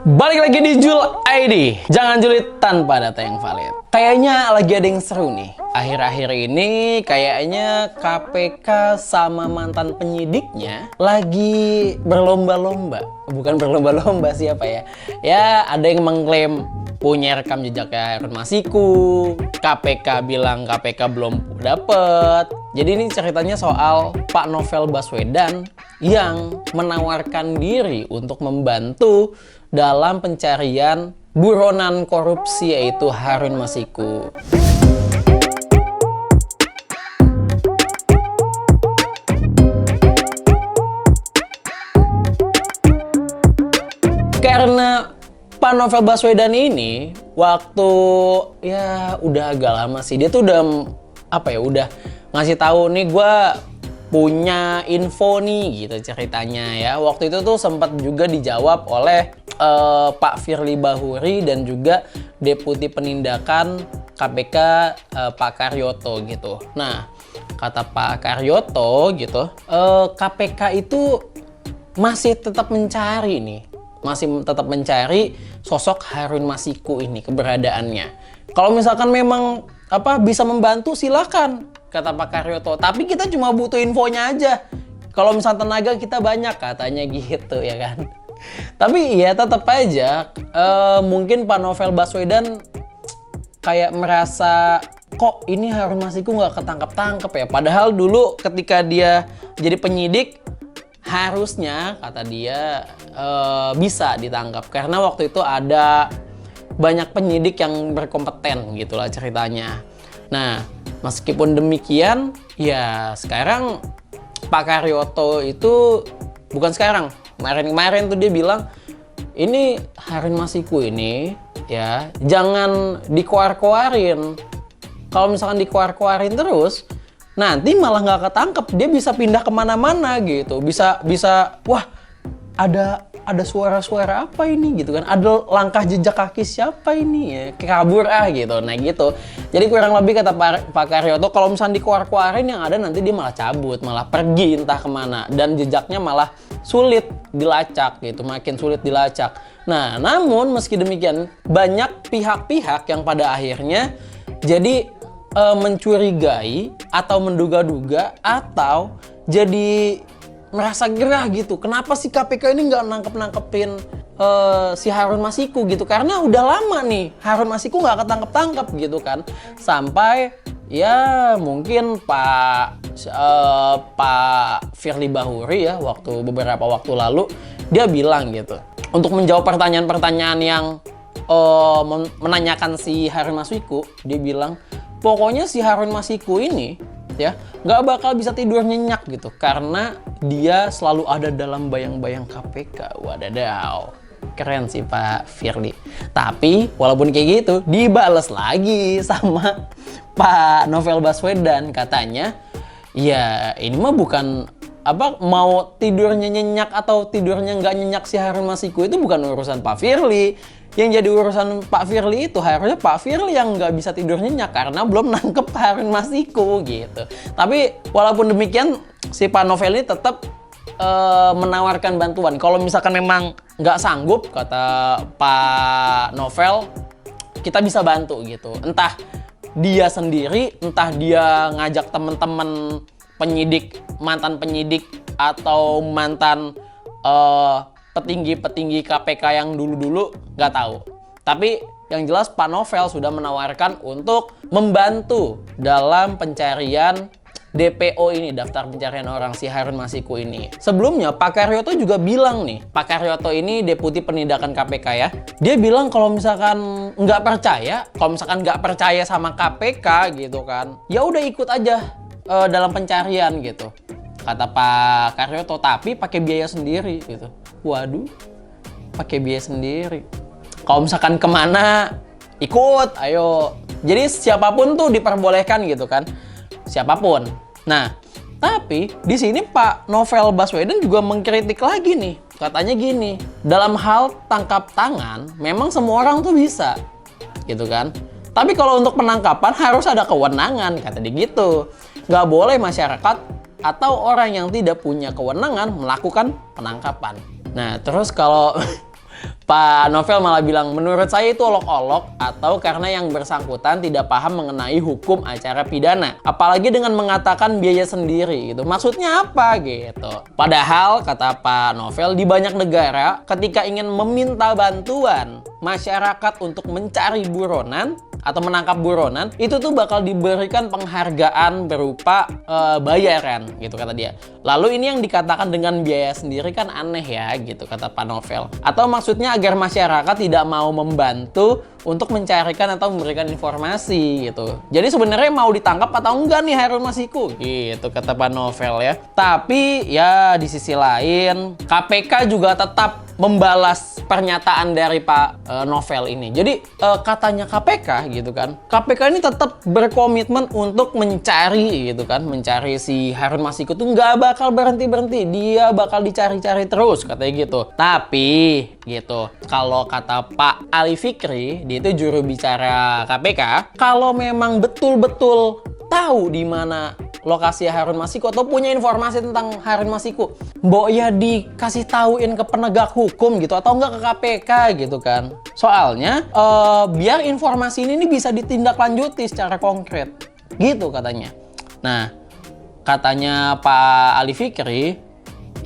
Balik lagi di Jul ID. Jangan julid tanpa data yang valid. Kayaknya lagi ada yang seru nih. Akhir-akhir ini kayaknya KPK sama mantan penyidiknya lagi berlomba-lomba. Bukan berlomba-lomba, siapa ya? Ya, ada yang mengklaim punya rekam jejaknya Harun Masiku. KPK bilang KPK belum dapet. Jadi ini ceritanya soal Pak Novel Baswedan yang menawarkan diri untuk membantu dalam pencarian buronan korupsi yaitu Harun Masiku. Karena Pak Novel Baswedan ini waktu ya udah agak lama sih, dia tuh udah udah ngasih tahu nih gue punya info nih gitu ceritanya ya. Waktu itu tuh sempat juga dijawab oleh Pak Firly Bahuri dan juga Deputi Penindakan KPK Pak Karyoto gitu. Nah, kata Pak Karyoto gitu, KPK itu masih tetap mencari nih. Masih tetap mencari sosok Harun Masiku ini, keberadaannya. Kalau misalkan memang bisa membantu silakan, kata Pak Karyoto. Tapi kita cuma butuh infonya aja. Kalau misalnya tenaga kita banyak, katanya gitu ya kan. Tapi ya tetap aja mungkin Pak Novel Baswedan kayak merasa kok ini Harun Masiku nggak ketangkep-tangkep ya. Padahal dulu ketika dia jadi penyidik harusnya kata dia bisa ditangkap karena waktu itu ada banyak penyidik yang berkompeten gitulah ceritanya. Nah, meskipun demikian ya sekarang Pak Karyoto itu bukan sekarang, kemarin tuh dia bilang ini Harun Masiku ini ya jangan dikoar-koarin. Kalau misalkan dikoar-koarin terus nanti malah nggak ketangkep, dia bisa pindah kemana-mana gitu, bisa wah ada suara-suara apa ini gitu kan, ada langkah jejak kaki siapa ini ya, kabur gitu, nah gitu. Jadi kurang lebih kata Pak Karyoto kalau misalnya dikeluar-keluarin yang ada nanti dia malah cabut, malah pergi entah kemana dan jejaknya malah sulit dilacak gitu, makin sulit dilacak. Nah namun meski demikian banyak pihak-pihak yang pada akhirnya jadi mencurigai atau menduga-duga atau jadi merasa gerah gitu. Kenapa sih KPK ini nggak nangkep-nangkepin si Harun Masiku gitu? Karena udah lama nih Harun Masiku nggak ketangkep-tangkep gitu kan. Sampai ya mungkin Pak Firly Bahuri ya beberapa waktu lalu dia bilang gitu. Untuk menjawab pertanyaan-pertanyaan yang menanyakan si Harun Masiku, dia bilang pokoknya si Harun Masiku ini ya nggak bakal bisa tidur nyenyak gitu karena dia selalu ada dalam bayang-bayang KPK. Wadadaw, keren sih Pak Firly. Tapi walaupun kayak gitu dibales lagi sama Pak Novel Baswedan, katanya ya ini mah bukan mau tidurnya nyenyak atau tidurnya nggak nyenyak si Harun Masiku itu bukan urusan Pak Firly. Yang jadi urusan Pak Firly itu harusnya Pak Firly yang nggak bisa tidur nyenyak karena belum nangkep Harun Masiku gitu. Tapi walaupun demikian si Pak Novel ini tetap menawarkan bantuan. Kalau misalkan memang nggak sanggup kata Pak Novel, kita bisa bantu gitu. Entah dia sendiri, entah dia ngajak teman-teman penyidik, mantan penyidik atau mantan petinggi-petinggi KPK yang dulu-dulu, nggak tahu. Tapi yang jelas Pak Novel sudah menawarkan untuk membantu dalam pencarian DPO ini, daftar pencarian orang si Harun Masiku ini. Sebelumnya Pak Karyoto juga bilang nih, Pak Karyoto ini Deputi Penindakan KPK ya, dia bilang kalau misalkan nggak percaya sama KPK gitu kan, ya udah ikut aja dalam pencarian gitu, kata Pak Karyoto, tapi pakai biaya sendiri gitu. Waduh, pakai biaya sendiri. Kalau misalkan kemana, ikut, ayo. Jadi siapapun tuh diperbolehkan gitu kan, siapapun. Nah, tapi di sini Pak Novel Baswedan juga mengkritik lagi nih. Katanya gini, dalam hal tangkap tangan, memang semua orang tuh bisa, gitu kan. Tapi kalau untuk penangkapan harus ada kewenangan, kata dia gitu. Nggak boleh masyarakat atau orang yang tidak punya kewenangan melakukan penangkapan. Nah, terus kalau Pak Novel malah bilang, menurut saya itu olok-olok atau karena yang bersangkutan tidak paham mengenai hukum acara pidana. Apalagi dengan mengatakan biaya sendiri gitu. Maksudnya apa gitu. Padahal kata Pak Novel, di banyak negara ketika ingin meminta bantuan masyarakat untuk mencari buronan atau menangkap buronan, itu tuh bakal diberikan penghargaan berupa bayaran gitu kata dia. Lalu ini yang dikatakan dengan biaya sendiri kan aneh ya gitu kata Pak Novel. Atau maksudnya agar masyarakat tidak mau membantu untuk mencarikan atau memberikan informasi gitu. Jadi sebenarnya mau ditangkap atau enggak nih Harun Masiku gitu kata Pak Novel ya. Tapi ya di sisi lain KPK juga tetap membalas pernyataan dari Pak Novel ini. Jadi katanya KPK gitu kan, KPK ini tetap berkomitmen untuk mencari gitu kan, mencari si Harun Masiku tuh nggak bakal berhenti-berhenti, dia bakal dicari-cari terus katanya gitu. Tapi gitu, kalau kata Pak Ali Fikri, dia itu juru bicara KPK, kalau memang betul-betul tahu di mana lokasi Harun Masiku atau punya informasi tentang Harun Masiku, mbok ya dikasih tauin ke penegak hukum gitu atau enggak ke KPK gitu kan. Soalnya biar informasi ini bisa ditindaklanjuti secara konkret gitu katanya. Nah, katanya Pak Ali Fikri,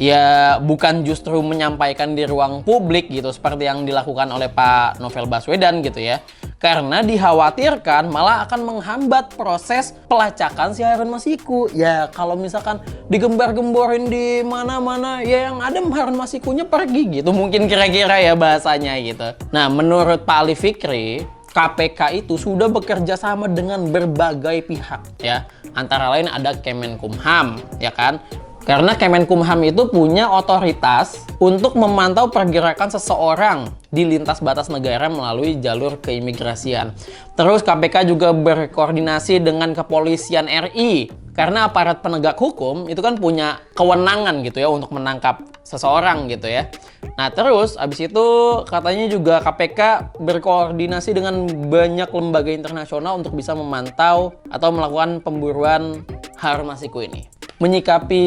ya bukan justru menyampaikan di ruang publik gitu seperti yang dilakukan oleh Pak Novel Baswedan gitu ya. Karena dikhawatirkan malah akan menghambat proses pelacakan si Harun Masiku. Ya kalau misalkan digembar-gemborin di mana-mana, ya yang ada Harun Masikunya pergi gitu. Mungkin kira-kira ya bahasanya gitu. Nah menurut Pak Ali Fikri, KPK itu sudah bekerja sama dengan berbagai pihak ya. Antara lain ada Kemenkumham ya kan. Karena Kemenkumham itu punya otoritas untuk memantau pergerakan seseorang di lintas batas negara melalui jalur keimigrasian. Terus KPK juga berkoordinasi dengan Kepolisian RI. Karena aparat penegak hukum itu kan punya kewenangan gitu ya untuk menangkap seseorang gitu ya. Nah terus abis itu katanya juga KPK berkoordinasi dengan banyak lembaga internasional untuk bisa memantau atau melakukan pemburuan Harun Masiku ini. Menyikapi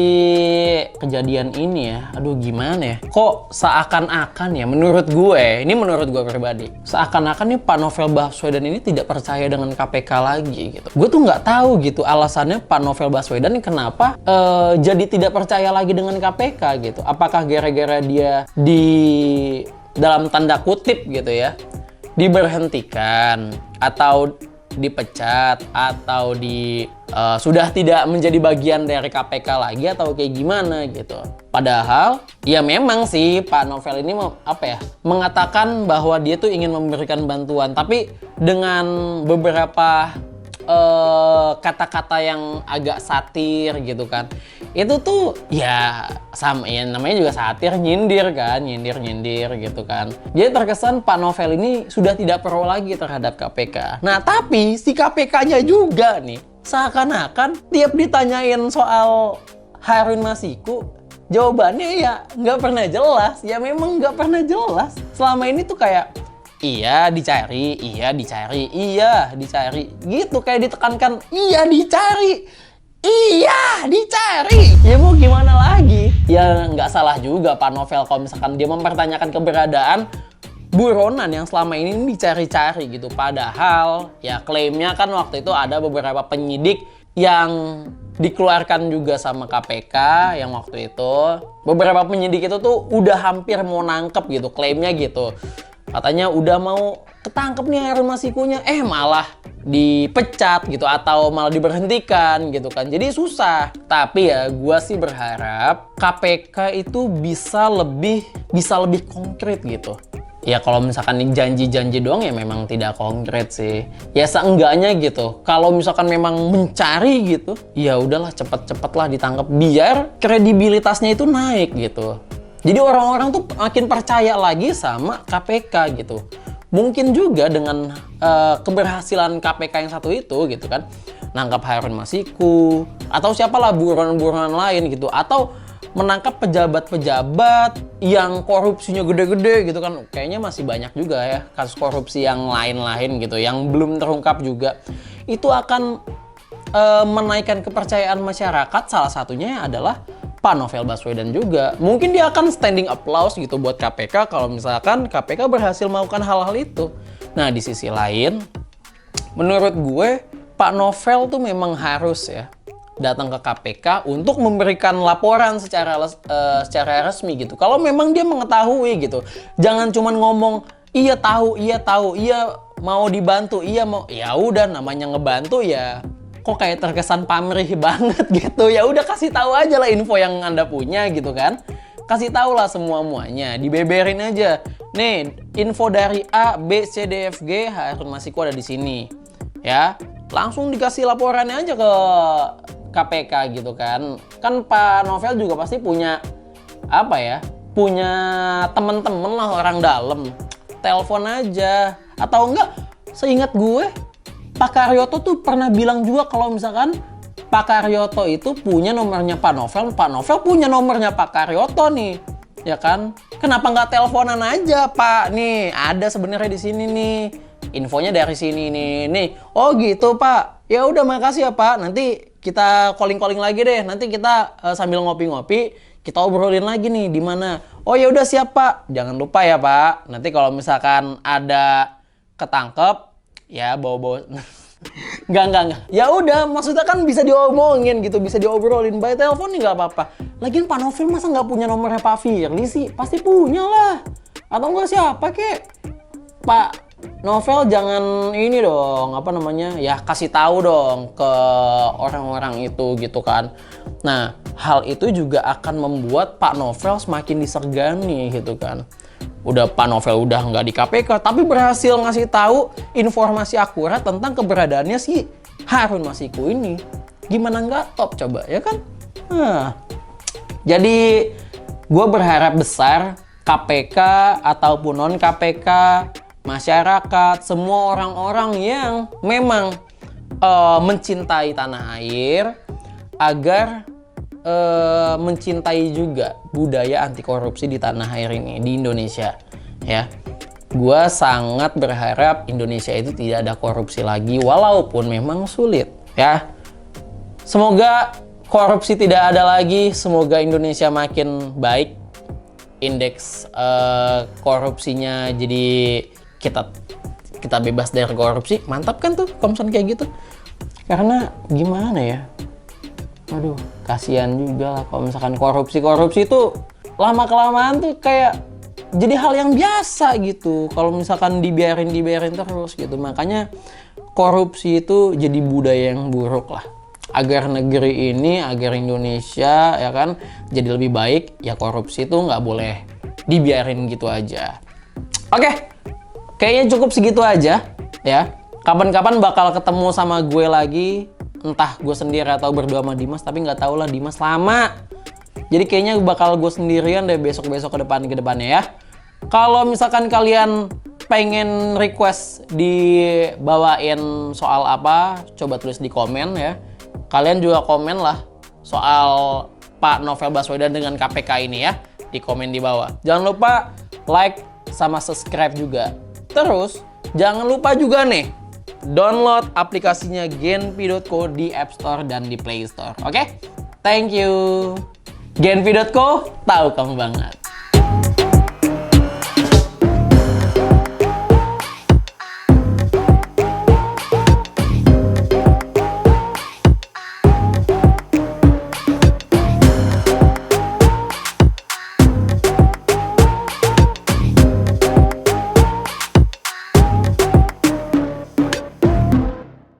kejadian ini ya, aduh gimana ya, kok seakan-akan ya menurut gue, ini menurut gue pribadi, seakan-akan nih Pak Novel Baswedan ini tidak percaya dengan KPK lagi gitu. Gue tuh nggak tahu gitu alasannya Pak Novel Baswedan ini kenapa jadi tidak percaya lagi dengan KPK gitu. Apakah gara-gara dia dalam tanda kutip gitu ya, diberhentikan atau dipecat atau sudah tidak menjadi bagian dari KPK lagi atau kayak gimana gitu. Padahal ya memang sih Pak Novel ini mengatakan bahwa dia tuh ingin memberikan bantuan, tapi dengan beberapa kata-kata yang agak satir gitu kan. Itu tuh ya sama ya namanya juga satir, nyindir kan, nyindir gitu kan. Jadi terkesan Pak Novel ini sudah tidak pro lagi terhadap KPK. Nah, tapi si KPK-nya juga nih seakan-akan tiap ditanyain soal Harun Masiku, jawabannya ya nggak pernah jelas. Ya memang nggak pernah jelas. Selama ini tuh kayak iya dicari gitu, kayak ditekankan iya dicari. Ya mau gimana lagi? Ya nggak salah juga Pak Novel kalau misalkan dia mempertanyakan keberadaan buronan yang selama ini dicari-cari gitu. Padahal ya klaimnya kan waktu itu ada beberapa penyidik yang dikeluarkan juga sama KPK yang waktu itu. Beberapa penyidik itu tuh udah hampir mau nangkep gitu, klaimnya gitu. Katanya udah mau ketangkep nih Harun Masikunya, malah dipecat gitu atau malah diberhentikan gitu kan. Jadi susah. Tapi ya gua sih berharap KPK itu bisa lebih konkret gitu. Ya kalau misalkan janji-janji doang ya memang tidak konkret sih. Ya seenggaknya gitu. Kalau misalkan memang mencari gitu, ya udahlah cepet-cepet lah ditangkap biar kredibilitasnya itu naik gitu. Jadi orang-orang tuh makin percaya lagi sama KPK gitu. Mungkin juga dengan keberhasilan KPK yang satu itu gitu kan, nangkap Harun Masiku atau siapalah buronan-buronan lain gitu, atau menangkap pejabat-pejabat yang korupsinya gede-gede gitu kan. Kayaknya masih banyak juga ya kasus korupsi yang lain-lain gitu yang belum terungkap juga. Itu akan menaikkan kepercayaan masyarakat, salah satunya adalah Pak Novel Baswedan juga. Mungkin dia akan standing applause gitu buat KPK kalau misalkan KPK berhasil melakukan hal-hal itu. Nah, di sisi lain, menurut gue, Pak Novel tuh memang harus ya datang ke KPK untuk memberikan laporan secara resmi gitu. Kalau memang dia mengetahui gitu. Jangan cuman ngomong, iya tahu, iya mau dibantu, iya mau. Ya udah, namanya ngebantu ya kok kayak terkesan pamrih banget gitu. Ya udah, kasih tahu aja lah info yang Anda punya gitu kan. Kasih tahu lah semuanya, dibeberin aja. Nih, info dari A, B, C, D, F, G, Harun Masiku ada di sini. Ya, langsung dikasih laporannya aja ke KPK gitu kan. Kan Pak Novel juga pasti punya apa ya? Punya temen-temen lah orang dalam. Telepon aja. Atau enggak, seingat gue Pak Karyoto tuh pernah bilang juga kalau misalkan Pak Karyoto itu punya nomornya Pak Novel punya nomornya Pak Karyoto nih, ya kan? Kenapa nggak teleponan aja, Pak? Nih, ada sebenarnya di sini nih, infonya dari sini nih. Oh gitu, Pak. Ya udah, makasih ya, Pak. Nanti kita calling lagi deh. Nanti kita sambil ngopi-ngopi, kita obrolin lagi nih di mana. Oh ya udah, siap, Pak. Jangan lupa ya, Pak. Nanti kalau misalkan ada ketangkep, ya bawa-bawa. Enggak. Ya udah, maksudnya kan bisa diomongin gitu, bisa diobrolin. By telepon nih nggak apa-apa. Lagian Pak Novel masa nggak punya nomornya Pak Firly sih? Pasti punya lah. Atau enggak siapa kek? Pak Novel jangan ini dong, apa namanya? Ya kasih tahu dong ke orang-orang itu gitu kan. Nah, hal itu juga akan membuat Pak Novel semakin disegani gitu kan. Udah Pak Novel udah nggak di KPK, tapi berhasil ngasih tahu informasi akurat tentang keberadaannya si Harun Masiku ini. Gimana nggak top coba, ya kan? Nah, jadi gue berharap besar KPK ataupun non KPK, masyarakat, semua orang-orang yang memang mencintai tanah air agar mencintai juga budaya anti korupsi di tanah air ini, di Indonesia ya. Gua sangat berharap Indonesia itu tidak ada korupsi lagi, walaupun memang sulit ya. Semoga korupsi tidak ada lagi, semoga Indonesia makin baik, indeks korupsinya jadi kita bebas dari korupsi. Mantap kan tuh kalau misalnya kayak gitu. Karena gimana ya, aduh, kasihan juga lah kalau misalkan korupsi itu lama-kelamaan tuh kayak jadi hal yang biasa gitu. Kalau misalkan dibiarin terus gitu. Makanya korupsi itu jadi budaya yang buruk lah. Agar negeri ini, agar Indonesia ya kan jadi lebih baik, ya korupsi itu nggak boleh dibiarin gitu aja. Oke, kayaknya cukup segitu aja ya. Kapan-kapan bakal ketemu sama gue lagi. Entah gue sendiri atau berdua sama Dimas, tapi nggak tahu lah, Dimas lama. Jadi kayaknya bakal gue sendirian deh besok-besok ke depannya ya. Kalau misalkan kalian pengen request dibawain soal apa, coba tulis di komen ya. Kalian juga komen lah soal Pak Novel Baswedan dengan KPK ini ya, di komen di bawah. Jangan lupa like sama subscribe juga. Terus jangan lupa juga nih, download aplikasinya Genpi.co di App Store dan di Play Store. Oke? Thank you. Genpi.co, tahu kamu banget.